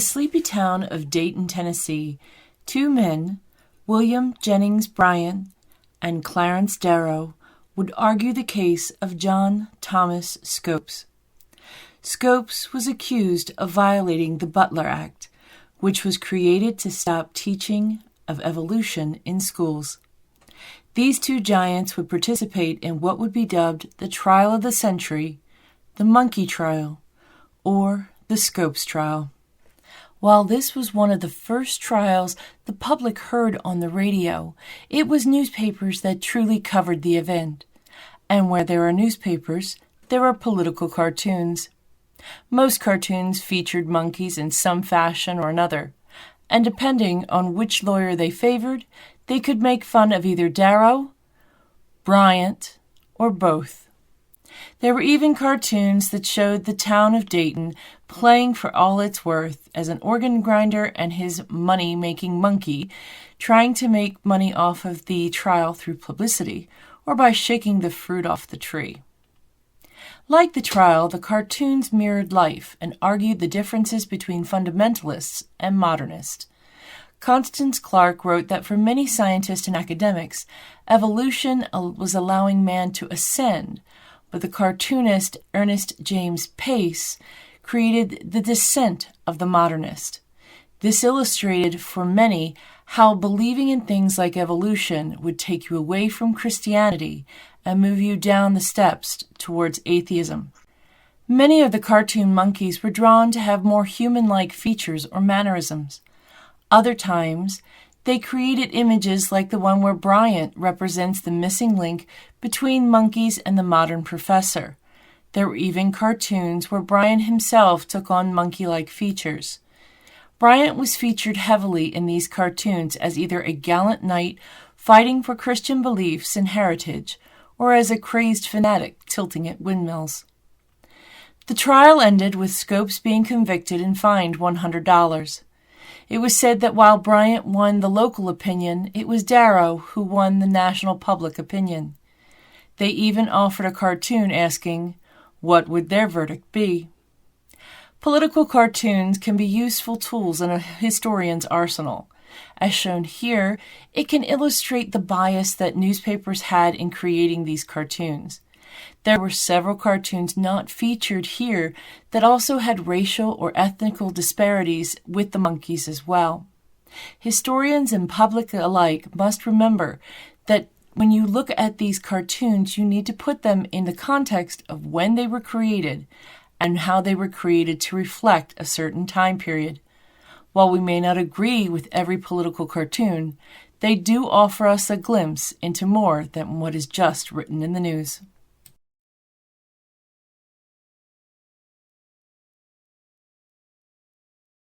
sleepy town of Dayton, Tennessee, two men, William Jennings Bryan and Clarence Darrow, would argue the case of John Thomas Scopes. Scopes was accused of violating the Butler Act, which was created to stop teaching of evolution in schools. These two giants would participate in what would be dubbed the trial of the century, the monkey trial, or the Scopes trial. While this was one of the first trials the public heard on the radio, it was newspapers that truly covered the event. And where there are newspapers, there are political cartoons. Most cartoons featured monkeys in some fashion or another, and depending on which lawyer they favored, they could make fun of either Darrow, Bryant, or both. There were even cartoons that showed the town of Dayton playing for all it's worth as an organ grinder and his money-making monkey, trying to make money off of the trial through publicity or by shaking the fruit off the tree. Like the trial, the cartoons mirrored life and argued the differences between fundamentalists and modernists. Constance Clark wrote that for many scientists and academics, evolution was allowing man to ascend, but the cartoonist Ernest James Pace created the descent of the modernist. This illustrated for many how believing in things like evolution would take you away from Christianity and move you down the steps towards atheism. Many of the cartoon monkeys were drawn to have more human-like features or mannerisms. Other times, they created images like the one where Bryant represents the missing link between monkeys and the modern professor. There were even cartoons where Bryant himself took on monkey-like features. Bryant was featured heavily in these cartoons as either a gallant knight fighting for Christian beliefs and heritage, or as a crazed fanatic tilting at windmills. The trial ended with Scopes being convicted and fined $100. It was said that while Bryant won the local opinion, it was Darrow who won the national public opinion. They even offered a cartoon asking, what would their verdict be? Political cartoons can be useful tools in a historian's arsenal. As shown here, it can illustrate the bias that newspapers had in creating these cartoons. There were several cartoons not featured here that also had racial or ethnical disparities with the monkeys as well. Historians and public alike must remember that when you look at these cartoons, you need to put them in the context of when they were created and how they were created to reflect a certain time period. While we may not agree with every political cartoon, they do offer us a glimpse into more than what is just written in the news.